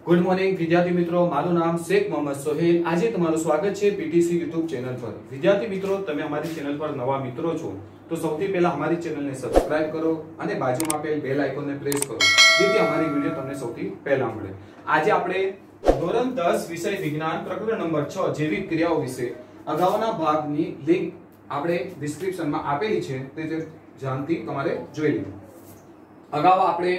Good morning વિદ્યાર્થી મિત્રો, મારું નામ શેખ મોહમ્મદ સોહેલ। આજે તમારું સ્વાગત છે પીટીસી યુટ્યુબ ચેનલ પર। વિદ્યાર્થી મિત્રો, તમે અમારી ચેનલ પર નવા મિત્રો છો તો સૌથી પહેલા અમારી ચેનલને સબસ્ક્રાઇબ કરો અને બાજુમાં આપેલ બેલ આઇકોનને પ્રેસ કરો જેથી અમારી વિડિયો તમને સૌથી પહેલા મળે। આજે આપણે ધોરણ 10 વિષય વિજ્ઞાન પ્રકરણ નંબર 6 જૈવિક ક્રિયાઓ વિશે અગાઉના ભાગની લિંક આપણે ડિસ્ક્રિપ્શનમાં આપેલી છે, તે ધ્યાનથી તમારે જોઈ લેવું। અગાઉ આપણે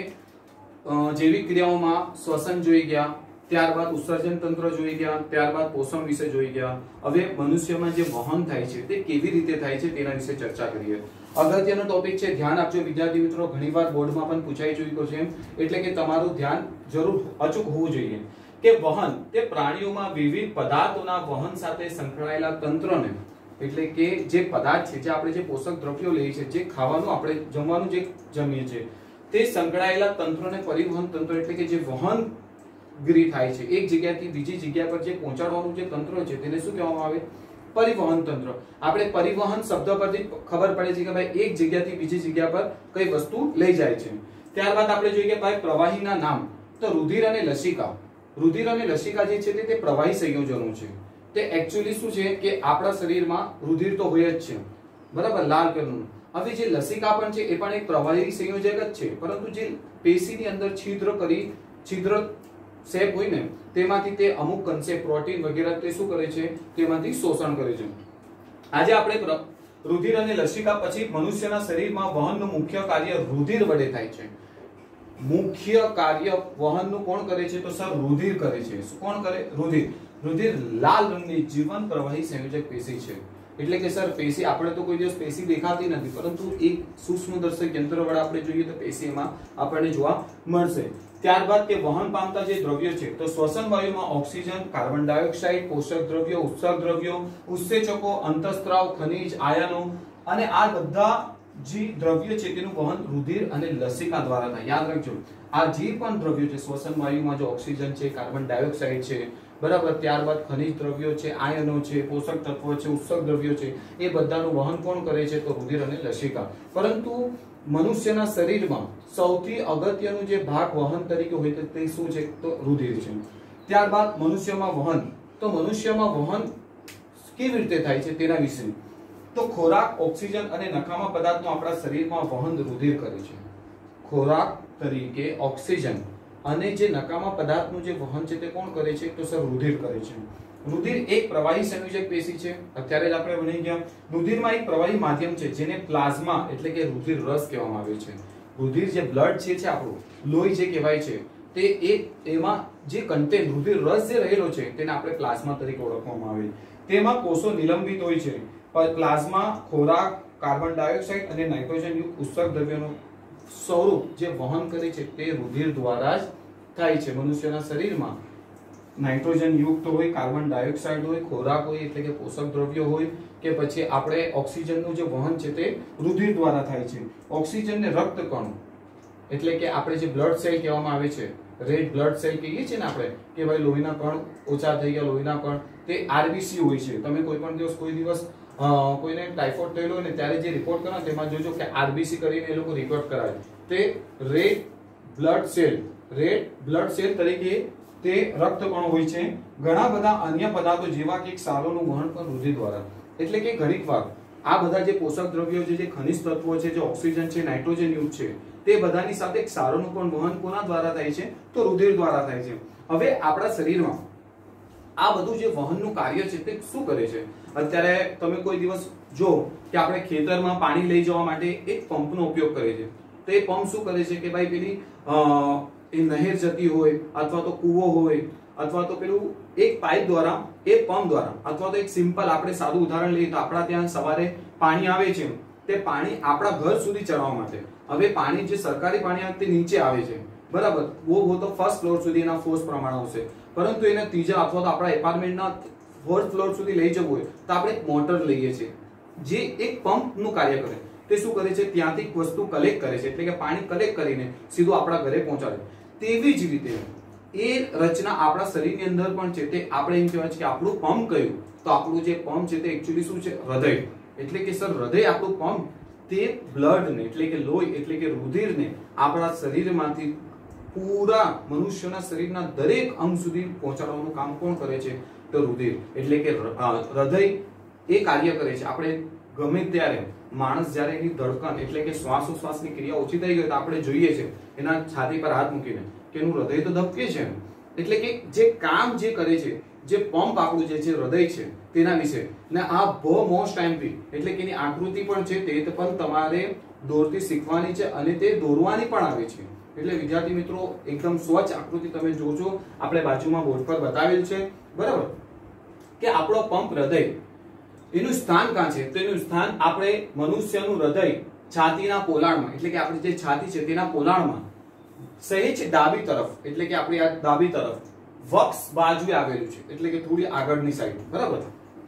जैविक क्रियाओं में श्वसन जोई गया, त्यारबाद उत्सर्जन तंत्र जोई गया, त्यारबाद पोषण विषय जोई गया। हवे मनुष्य में जे वहन थाय छे ते केवी रीते थाय छे तेना विषे चर्चा करीए। अगत्यनो टॉपिक छे, ध्यान आपजो विद्यार्थी मित्रों, घणीवार बोर्ड में पण पूछाई चुक्यो छे, एटले के तमारुं ध्यान जरूर अचूक होवुं जोईए के वहन ते प्राणीओं में विविध पदार्थोना वहन साथे संकळायेला तंत्रने, એટલે કે જે પદાર્થ છે, જે આપણે જે પોષક દ્રવ્યો લઈએ છીએ, જે ખાવાનું આપણે જમવાનું જે જમીએ છીએ, તે સંકળાયેલા તંત્રોને પરિવહન તંત્ર એટલે કે જે વહનગીરી થાય છે, એક જગ્યાથી બીજી જગ્યા પર જે પહોંચાડવાનું જે તંત્ર છે તેને શું કહેવામાં આવે? પરિવહન તંત્ર। આપણે પરિવહન શબ્દ પરથી ખબર પડે છે કે ભાઈ એક જગ્યાથી બીજી જગ્યા પર કઈ વસ્તુ લઈ જાય છે। ત્યારબાદ આપણે જોઈએ કે ભાઈ પ્રવાહીના નામ, તો રુધિર અને લસિકા। રુધિર અને લસિકા જે છે તે પ્રવાહી સંયોજનો છે। તે એક્ચ્યુઅલી શું છે કે આપણા શરીરમાં રુધિર તો હોય જ છે, બરાબર, લાલ કલરનું। હવે જે લસિકા પણ છે એ પણ એક પ્રવાહી સંયોજક જ છે, પરંતુ જે પેશીની અંદર છિદ્ર શેપ હોય ને તેમાંથી તે અમુક અંશે પ્રોટીન વગેરે તે શું કરે છે, તેમાંથી શોષણ કરે છે। આજે આપણે રુધિર અને લસિકા પછી મનુષ્યના શરીરમાં વહનનું મુખ્ય કાર્ય રુધિર વડે થાય છે। મુખ્ય કાર્ય વહનનું કોણ કરે છે? તો સર રુધિર કરે છે। કોણ કરે? રુધિર। રુધિર લાલ રંગની જીવન પ્રવાહી સંયોજક પેશી છે। એટલે કે સર પેશી આપણે તો કોઈ દિવસ પેશી દેખાતી નથી, પરંતુ એક સૂક્ષ્મદર્શક યંત્ર વડે આપણે જોઈએ તો પેશીમાં આપણને જોવા મળશે। ત્યારબાદ કે વહન પામતા જે દ્રવ્યો છે, તો શ્વસન વાયુમાં ઓક્સિજન, કાર્બન ડાયોક્સાઇડ, પોષક દ્રવ્યો, ઉત્સર્ગ દ્રવ્યો, ઉત્સેચકો, અંતઃસ્ત્રાવ, ખનિજ, આયનો અને આ બધા જે દ્રવ્યો છે તેનું વહન રુધિર અને લસિકા દ્વારા થાય। યાદ રાખજો, આ જે પણ દ્રવ્યો છે શ્વસન વાયુમાં જે ઓક્સિજન છે, કાર્બન ડાયોક્સાઇડ છે, બરાબર, ત્યારબાદ ખનિજ દ્રવ્યો છે, આયનો છે, પોષક તત્વો છે, ઉત્સર્ગ દ્રવ્યો છે, એ બધાનું વહન કોણ કરે છે? તો રુધિર અને લસિકા। પરંતુ મનુષ્યના શરીરમાં સૌથી અગત્યનું જે ભાગ વહન તરીકે હોય તે શું છે? તો રુધિર છે। ત્યારબાદ મનુષ્યમાં વહન, તો મનુષ્યમાં વહન કેવી રીતે થાય છે તેના વિશે, તો ખોરાક, ઓક્સિજન અને નકામા પદાર્થનું આપણા શરીરમાં વહન રુધિર કરે છે। ખોરાક તરીકે ઓક્સિજન અને જે નકામા પદાર્થનું જે વહન છે તે કોણ કરે છે? તો સર રુધિર કરે છે। રુધિર એક પ્રવાહી સંયોજક પેશી છે, અત્યારે જ આપણે ભણી ગયા। રુધિરમાં એક પ્રવાહી માધ્યમ છે જેને પ્લાઝમા એટલે કે રુધિર રસ કહેવામાં આવે છે। રુધિર જે બ્લડ છે આપણું લોહી જે કહેવાય છે, તે એક એમાં જે કન્ટેન્ટ રુધિર રસ જે રહેલો છે તેને આપણે પ્લાઝમા તરીકે ઓળખવામાં આવે। તેમાં કોષો નિલંબિત હોય છે। પ્લાઝમા ખોરાક, કાર્બન ડાયોક્સાઇડ અને નાઇટ્રોજન યુક્ત ઉત્સર્ગ દ્રવ્યોનું સ્વરૂપ જે વહન કરે છે તે રુધિર દ્વારા જ થાય છે। મનુષ્યના શરીરમાં નાઇટ્રોજન યુક્ત હોય, કાર્બન ડાયોક્સાઇડ હોય, ખોરાક હોય એટલે કે પોષક દ્રવ્યો હોય કે પછી આપણે ઓક્સિજનનું જે વહન છે તે રુધિર દ્વારા થાય છે। ઓક્સિજનને રક્તકણો એટલે કે આપણે જે બ્લડ સેલ કહેવામાં આવે છે, રેડ બ્લડ સેલ કહીએ છીએ ને આપણે કે ભાઈ લોહીના કણ ઓછા થઈ ગયા, લોહીના કણ, તે આરબીસી હોય છે। તમે કોઈ દિવસ કોઈને ટાઇફોઇડ થયેલો હોય ને ત્યારે જે રિપોર્ટ કરો તેમાં જોજો કે આરબીસી કરીને એ લોકો રિપોર્ટ કરાવે, તે રેડ બ્લડ સેલ તરીકે તે રક્તકણો હોય છે। ઘણા બધા અન્ય પદાર્થો જેવા કે ક્ષારોનું વહન પણ રુધિર દ્વારા, એટલે કે ઘણીવાર આ બધા જે પોષક દ્રવ્યો છે, જે ખનિજ તત્વો છે, જે ઓક્સિજન છે, નાઇટ્રોજન યુક્ત છે, તે બધાની સાથે ક્ષારોનું પણ વહન કોના દ્વારા થાય છે? તો રુધિર દ્વારા થાય છે। હવે આપણા શરીરમાં આ બધું જે વહનનું કાર્ય છે તે શું કરે છે? અત્યારે તમે કોઈ દિવસ જો કે આપણે ખેતરમાં પાણી લઈ જવા માટે એક પંપનો ઉપયોગ કરીએ છીએ, તો એ પંપ શું કરે છે કે ભાઈ પેલી એ નહેર જતી હોય અથવા તો કૂવો હોય અથવા તો પેલું એક પાઇપ દ્વારા, એ પંપ દ્વારા, અથવા તો એક સિમ્પલ આપણે સાદું ઉદાહરણ લઈએ તો આપણા ત્યાં સવારે પાણી આવે છે, તે પાણી આપણા ઘર સુધી ચડવા માટે, હવે પાણી જે સરકારી પાણી આવે તે નીચે આવે છે, બરાબર, वो तो ફર્સ્ટ ફ્લોર સુધી એના ફોર્સ પ્રમાણે આવશે, પરંતુ એને ત્રીજા અથવા તો આપણા એપાર્ટમેન્ટના ફોર્થ ફ્લોર સુધી લઈ જવું હોય તો આપણે મોટર લઈએ છીએ જે એક પંપનું કાર્ય કરે। તે શું કરે છે? ત્યાંથી વસ્તુ કલેક્ટ કરે છે, એટલે કે પાણી કલેક્ટ કરીને સીધું આપણા ઘરે પહોંચાડે। તેવી જ રીતે એ રચના આપણા શરીરની અંદર પણ છે। તે આપણે એમ કહેવાય છે કે આપણું પંપ કયું? તો આપણું જે પંપ છે તે એક્ચ્યુઅલી શું છે? હૃદય। એટલે કે સર હૃદય આપણું પંપ તે બ્લડ ને એટલે કે લોહી એટલે કે રુધિરને આપણા શરીરમાંથી પૂરા મનુષ્યના શરીરના દરેક અંગ સુધી પહોંચાડવાનું કામ કોણ કરે છે? તો રુધિર એટલે કે હૃદય એ કાર્ય કરે છે. આપણે ગમે ત્યારે માણસ જ્યારે એની ધડકન એટલે કે શ્વાસોશ્વાસની ક્રિયા ઓછી થઈ ગઈ તો આપણે જોઈએ છે એના છાતી પર હાથ મૂકીને કે એનું હૃદય તો ધબકે છે. એટલે કે જે કામ જે કરે છે, જે પંપ આપણું જે હૃદય છે તેના વિશે. ને આ બહુ મોસ્ટ ટાઈમથી એટલે કે એની આકૃતિ પણ છે તે પણ તમારે દોરથી શીખવાની છે અને તે દોરવાની પણ આવે છે. એટલે વિદ્યાર્થી મિત્રો એકદમ સ્વચ્છ આકૃતિ તમે જોજો, આપણે બાજુમાં બોર્ડ પર બતાવેલ છે, બરાબર, કે આપણો પંપ હૃદય એનું સ્થાન ક્યાં છે? તો એનું સ્થાન આપણે મનુષ્યનું હૃદય છાતીના પોલાણમાં એટલે કે આપણી જે છાતી છે તેના પોલાણમાં સહેજ ડાબી તરફ એટલે કે આપણી આ ડાબી તરફ વક્ષ બાજુએ આવેલું છે, એટલે કે થોડી આગળની સાઈડ, બરાબર.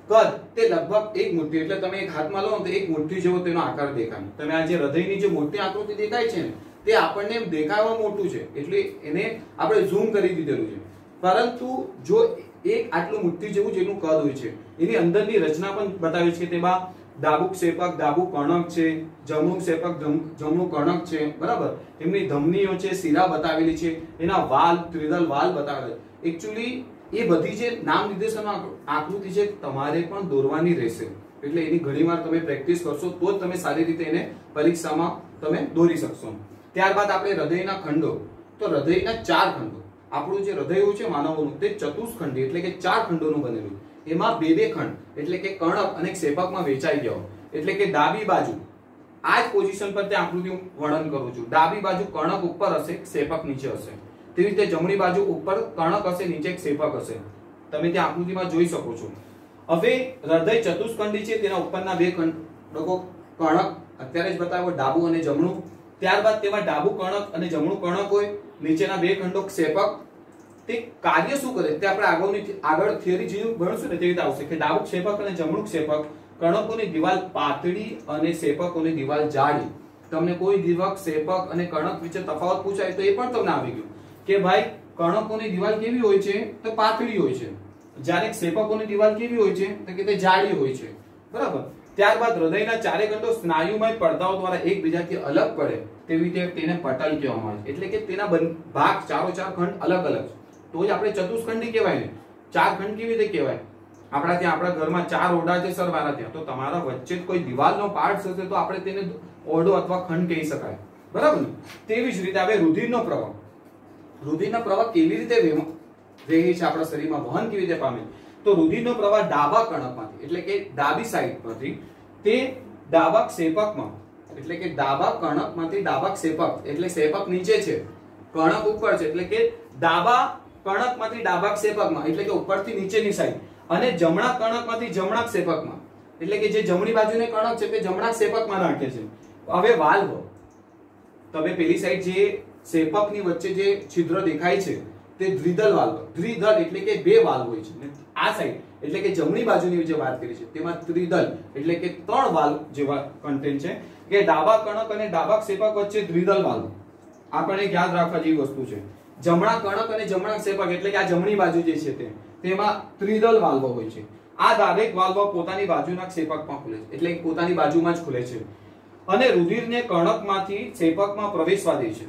કદ તે લગભગ એક મુઠ્ઠી એટલે તમે એક હાથમાં લો તો એક મુઠ્ઠી જેવો તેનો આકાર દેખાય. તમે આ જે હૃદયની જે મોટી આકૃતિ દેખાય છે ને તે આપણને દેખાવા મોટું છે એટલે એને આપણે ઝૂમ કરી દીધેલું છે. પરંતુ જો એક આટલું મુઠ્ઠી જેવું જેનું કદ હોય છે એની અંદરની રચના પણ બતાવી છે. તેમાં ડાબું ક્ષેપક, ડાબું કર્ણક છે, જમણું ક્ષેપક, જમણું કર્ણક છે, બરાબર. એમની ધમનીઓ છે, શિરા બતાવેલી છે, એના વાલ, ત્રિદલ વાલ બતાવેલા. એકચ્યુઅલી એ બધી જે નામ નિર્દેશન આકૃતિ છે તમારે પણ દોરવાની રહેશે. એટલે એની ઘણીવાર તમે પ્રેક્ટિસ કરશો તો જ તમે સારી રીતે એને પરીક્ષામાં તમે દોરી શકશો. ત્યારબાદ આપણે હૃદયના ખંડો. તો હૃદયના 4 ખંડો. આપણું જે હૃદય હોય છે માનવનું તે ચતુષ્ખંડી એટલે કે 4 ખંડોનું બનેલું. એમાં બે ખંડ એટલે કે કર્ણક અને ક્ષેપકમાં વહેંચાઈ ગયો. એટલે કે ડાબી બાજુ આ જ પોઝિશન પર તે આકૃતિ હું વર્ણન કરું છું. ડાબી બાજુ કર્ણક ઉપર હશે, ક્ષેપક નીચે હશે. તેવી રીતે જમણી બાજુ ઉપર કર્ણક હશે, નીચે ક્ષેપક હશે. તમે તે આકૃતિમાં જોઈ શકો છો. હવે હૃદય ચતુષ્ખંડી છે, તેના ઉપરના બે ખંડકો કર્ણક અત્યારે જ બતાવ્યો, ડાબું અને જમણું. ત્યારબાદ તેમાં ડાબું કર્ણક અને જમણું કર્ણક હોય, નીચેના બે ખંડો ક્ષેપક. તે કાર્ય શું કરે તે આપણે આગળ થિયરી જે ભણશું ને તેવી રીતે આવશે કે ડાબું ક્ષેપક અને જમણું ક્ષેપક, કર્ણકોની દિવાલ પાતળી અને ક્ષેપકોની દિવાલ જાડી. તમને કોઈ દિવસ ક્ષેપક અને કર્ણક વચ્ચે તફાવત પૂછાય તો એ પણ તમને આવી ગયું કે ભાઈ કર્ણકોની દિવાલ કેવી હોય છે? તો પાતળી હોય છે, જ્યારે ક્ષેપકોની દિવાલ કેવી હોય છે? તો કે તે જાડી હોય છે, બરાબર. ત્યારબાદ હૃદયના ચારે ખંડો સ્નાયુમય પડદાઓ દ્વારા એકબીજાથી અલગ પડે તેવી રીતે તેને પટલ કહેવામાં આવે છે. એટલે કે તેના ભાગ ચારો ચાર ખંડ અલગ અલગ તો જ આપણે ચતુષ્ખંડી કહેવાય ને. 4 ખંડ કેવી રીતે કહેવાય? આપણા ઘરમાં 4 ઓરડા છે સર મારા ત્યાં, તો તમારા વચ્ચે કોઈ દિવાલનો પાર્ટ હશે તો આપણે તેને ઓરડો અથવા ખંડ કહી શકાય, બરાબર ને. તેવી જ રીતે હવે રુધિરનો પ્રવાહ. રુધિરનો પ્રવાહ કેવી રીતે વહે છે આપણા શરીરમાં, વહન કેવી રીતે પામે? તો રુધિરનો પ્રવાહ ડાબા કર્ણકમાંથી એટલે કે ડાબી સાઈડમાંથી તે ડાબા ક્ષેપકમાં એટલે કે ડાબા કર્ણકમાંથી ડાબા ક્ષેપક એટલે ક્ષેપક નીચે છે, કર્ણક ઉપર છે એટલે કે ડાબા કર્ણકમાંથી ડાબા ક્ષેપકમાં એટલે કે ઉપરથી નીચેની સાઈડ, અને જમણા કર્ણકમાંથી જમણા ક્ષેપકમાં એટલે કે જે જમણી બાજુને કર્ણક છે તે જમણા ક્ષેપકમાં નાખે છે. હવે વાલ્વ, તમે પેલી સાઈડ જે ક્ષેપકની વચ્ચે જે છિદ્ર દેખાય છે તે દ્વિદલ વાલ્વ. દ્વિદલ એટલે કે બે વાલ્વ હોય છે. આ સાઈડ એટલે કે જમણી બાજુની જે વાત કરી છે તેમાં ત્રિદલ એટલે કે 3 વાલ્વ જેવા કન્ટેન્ટ છે કે ડાબા કર્ણક અને ડાબા ક્ષેપક વચ્ચે દ્વિદલ વાલ્વ. આપણે યાદ રાખવા જેવી વસ્તુ છે. જમણા કર્ણક અને જમણા ક્ષેપક એટલે કે આ જમણી બાજુ જે છે તેમાં ત્રિદલ વાલ્વ હોય છે. આ દરેક વાલ્વ પોતાની બાજુના ક્ષેપકમાં ખુલે છે એટલે પોતાની બાજુમાં જ ખુલે છે અને રુધિરને કર્ણકમાંથી ક્ષેપકમાં પ્રવેશવા દે છે.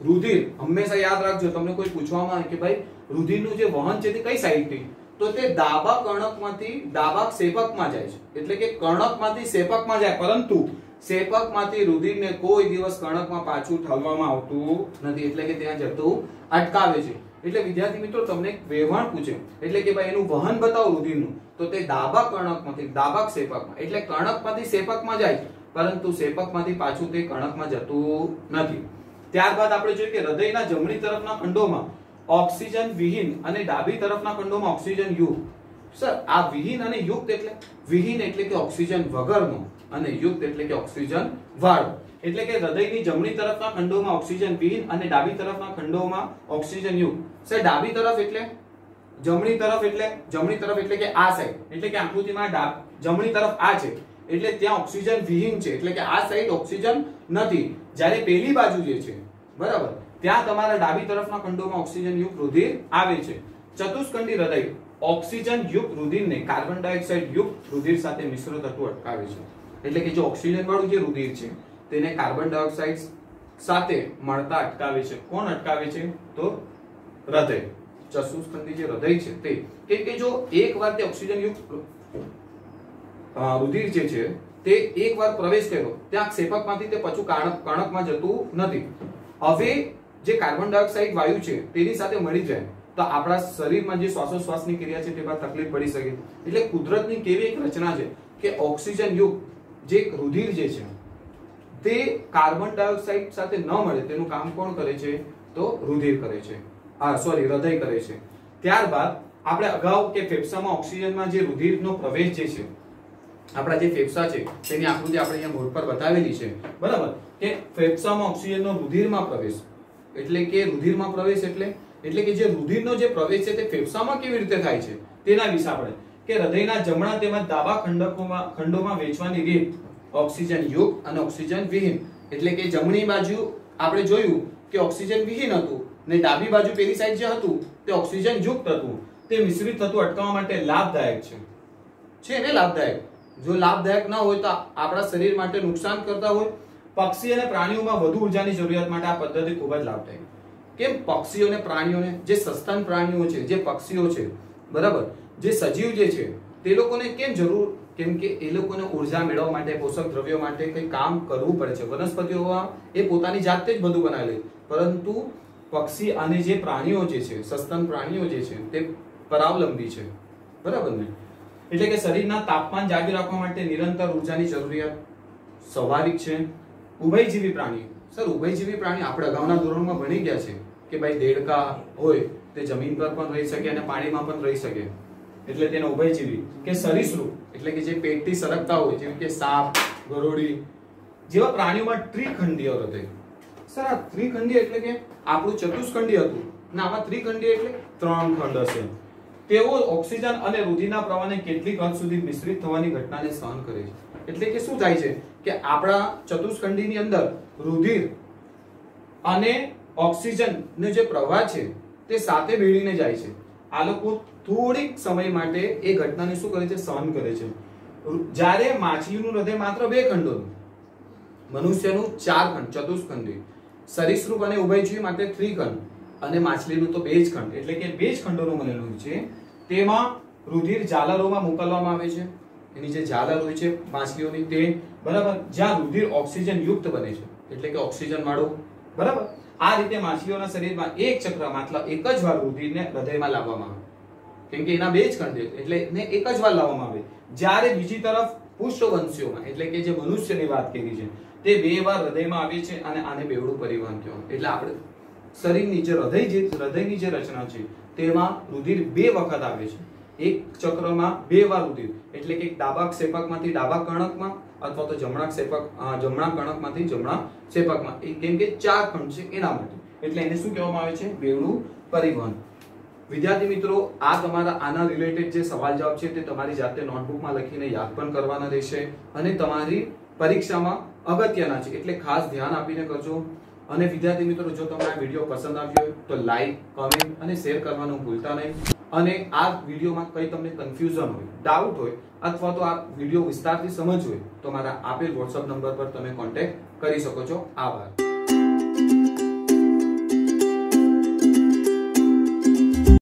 રુધિર હંમેશા યાદ રાખજો, તમને કોઈ પૂછવામાં આવે કે ભાઈ રુધિરનું જે વહન છે તે કઈ સાઈડથી, તો તે ડાબા કર્ણકમાંથી ડાબા ક્ષેપકમાં જાય છે એટલે કે કર્ણકમાંથી ક્ષેપકમાં જાય, પરંતુ ક્ષેપકમાંથી રુધિરને કોઈ દિવસ કર્ણકમાં પાછું ઠાલવામાં આવતું નથી એટલે કે ત્યાં જતું અટકાવે છે. એટલે વિદ્યાર્થી મિત્રો તમને વહેવાણ પૂછે એટલે કે ભાઈ એનું વહન બતાવો રુધિરનું, તો તે ડાબા કર્ણકમાંથી ડાબા ક્ષેપકમાં એટલે કર્ણકમાંથી ક્ષેપકમાં જાય, પરંતુ ક્ષેપકમાંથી પાછું તે કર્ણકમાં જતું નથી. ત્યારબાદ આપણે જોઈએ કે હૃદયના જમણી તરફના ખંડોમાં ઓક્સિજન વિહીન અને ડાબી તરફના ખંડોમાં ઓક્સિજન યુક્ત. સર આ વિહીન અને યુક્ત એટલે? વિહીન એટલે કે ઓક્સિજન વગરનો અને યુક્ત એટલે કે ઓક્સિજન વાળો. એટલે કે હૃદયની જમણી તરફના ખંડોમાં ઓક્સિજન વિહીન અને ડાબી તરફના ખંડોમાં ઓક્સિજન યુક્ત. સર ડાબી તરફ એટલે? જમણી તરફ એટલે કે આ સાઈડ એટલે કે આકૃતિમાં જમણી તરફ આ છે એટલે ત્યાં ઓક્સિજન વિહીન છે એટલે કે આ સાઈડ ઓક્સિજન નથી. જ્યારે પેલી બાજુ જે છે, બરાબર, ત્યાં તમારા ડાબી તરફના ખંડોમાં ઓક્સિજન યુક્ત રુધિર આવે છે. ચતુષ્ખંડી હૃદય ઓક્સિજન યુક્ત રુધિરને કાર્બન ડાયોક્સાઇડ યુક્ત રુધિર સાથે મિશ્ર થતું અટકાવે છે. એટલે કે જે ઓક્સિજન વાળું જે રુધિર છે તેને કાર્બન ડાયોક્સાઇડ સાથે મળતા અટકાવે છે. કોણ અટકાવે છે? તો હૃદય. ચતુસ્કંધી જે હૃદય છે તે, કેમ કે જો એકવાર તે ઓક્સિજન યુક્ત રુધિર જે છે તે એકવાર પ્રવેશ કર્યો ત્યાં ક્ષેપકમાંથી તે પાછું કણકમાં જતું નથી. હવે જે કાર્બન ડાયોક્સાઇડ વાયુ છે તેની સાથે મળી જાય તો આપણા શરીરમાં જે શ્વાસોશ્વાસની ક્રિયા છે તેમાં તકલીફ પડી શકે. એટલે કુદરતની કેવી એક રચના છે કે ઓક્સિજન યુક્ત જે રુધિર જે છે તે કાર્બન ડાયોક્સાઇડ સાથે ન મળે તેનું કામ કોણ કરે છે? તો રુધિર કરે છે. હૃદય કરે છે. ત્યારબાદ આપણે અગાઉ કે ફેફસામાં ઓક્સિજનમાં જે રુધિરનો પ્રવેશ જે છે, આપણા જે ફેફસા છે તેની આકૃતિ આપણે અહીંયા બોર્ડ પર બતાવેલી છે, બરાબર, કે ફેફસામાં ઓક્સિજનનો રુધિરમાં પ્રવેશ એટલે કે રુધિરમાં પ્રવેશ એટલે કે જે રુધિરનો જે પ્રવેશ છે તે ફેફસામાં કેવી રીતે થાય છે તેના વિશે આપણે કે હૃદયના જમણા તેમજ ડાબા ખંડોમાં વહેંચવાની રીત ઓક્સિજન યુક્ત અને ઓક્સિજન વિહીન. એટલે કે જમણી બાજુ આપણે જોયું કે ઓક્સિજન વિહીન હતું ને ડાબી બાજુ પેલી સાઈડ જે હતું તે ઓક્સિજન યુક્ત હતું. તે મિશ્રિત થતું અટકાવવા માટે લાભદાયક છે ને લાભદાયક. જો લાભદાયક ના હોય તો આપણા શરીર માટે નુકસાન કરતા હોય. પક્ષી અને પ્રાણીઓમાં વધુ ઉર્જાની જરૂરિયાત માટે આ પદ્ધતિ ખૂબ જ લાભદાયક. કેમ? પક્ષીઓ અને પ્રાણીઓને, જે સસ્તન પ્રાણીઓ છે, જે પક્ષીઓ છે, બરાબર, જે સજીવ જે છે તે લોકોને કેમ જરૂર? કેમ કે એ લોકોને ઉર્જા મેળવવા માટે, પોષક દ્રવ્યો માટે કંઈ કામ કરવું પડે છે. વનસ્પતિઓમાં એ પોતાની જાતે જ બધું બનાવી લે, પરંતુ પક્ષી અને જે પ્રાણીઓ જે છે, સસ્તન પ્રાણીઓ જે છે તે પરાવલંબી છે, બરાબર ને? એટલે કે શરીરના તાપમાન જાળવી રાખવા માટે નિરંતર ઉર્જાની જરૂરિયાત સ્વાભાવિક છે. ઉભયજીવી પ્રાણી, સર ઉભયજીવી પ્રાણી આપણે અગાઉના ધોરણમાં ભણી ગયા છે કે ભાઈ દેડકા હોય તે જમીન પર પણ રહી શકે અને પાણીમાં પણ રહી શકે, એટલે તેને ઉભયજીવી. કે સરીસૃપ એટલે કે જે પેટથી સરકતા હોય, જેમ કે સાપ, ગરોળી જેવા પ્રાણીઓમાં ત્રિખંડીય હૃદય. સર આ ત્રિખંડીય એટલે કે આપણું ચતુષ્ખંડીય હતું ને આમાં ત્રિખંડીય એટલે 3 ખંડ હશે. તેઓ ઓક્સિજન અને રુધિરના પ્રવાહને કેટલીક હદ સુધી મિશ્રિત થવાની ઘટનાને સહન કરે છે. એટલે કે શું થાય છે કે આપણા ચતુષ્ખંડીની અંદર રુધિર અને ઓક્સિજનનો જે પ્રવાહ છે તે સાથે ભેળીને જાય છે. આ લોકો થોડીક સમય માટે એ ઘટનાને શું કરે છે? સહન કરે છે. જ્યારે માછલીનું હૃદય માત્ર 2 ખંડોનું, મનુષ્યનું 4 ખંડ ચતુષ્ખંડી, સરીસૃપ અને ઉભયજીવી માટે ત્રિખંડ અને માછલીનું તો 2 જ ખંડ એટલે કે 2 જ ખંડોનું બનેલું છે. તેમાં રુધિર જાલરોમાં મોકલવામાં આવે છે. એની જે જાલર હોય છે માછલીઓની તે, બરાબર, જ્યાં રુધિર ઓક્સિજન યુક્ત બને છે એટલે કે ઓક્સિજન વાળું, બરાબર. આ રીતે માછલીઓના શરીરમાં એક ચક્રમાં મતલબ એક જ વાર રુધિરને હૃદયમાં લાવવામાં આવે, કેમ કે એના 2 જ ખંડ છે એટલે એને એક જ વાર લાવવામાં આવે. જ્યારે બીજી તરફ પુષ્ઠવંશીઓમાં એટલે કે જે મનુષ્યની વાત કરી છે તે 2 વાર હૃદયમાં આવે છે અને આને બેવડું પરિવહન કહેવાય. એટલે આપણે શરીરની જે હૃદયની જે રચના છે તેમાં રુધિર 2 વખત આવે છે. એક ચક્રમાં 2 વાર રુધિર એટલે કે ડાબા ક્ષેપકમાંથી ડાબા કણકમાં અથવા તો જમણા કણકમાંથી જમણા ક્ષેપકમાં, કેમ કે 4 ખંડ છે એના માટે, એટલે એને શું કહેવામાં આવે છે? બેવડું પરિવહન. વિદ્યાર્થી મિત્રો, આ તમારા આના રિલેટેડ જે સવાલ જવાબ છે તે તમારી જાતે નોટબુકમાં લખીને યાદ પણ કરવાના રહેશે અને તમારી પરીક્ષામાં અગત્યના છે એટલે ખાસ ધ્યાન આપીને કરજો. અને વિદ્યાર્થી મિત્રો, જો તમને આ વિડીયો પસંદ આવ્યો હોય તો લાઈક, કમેન્ટ અને શેર કરવાનું ભૂલતા નહીં. અને આ વિડીયોમાં કંઈ તમને કન્ફ્યુઝન હોય, ડાઉટ હોય અથવા તો આ વિડીયો વિસ્તારથી સમજ હોય તો મારા આપેલ WhatsApp નંબર પર તમે કોન્ટેક્ટ કરી શકો છો. આભાર.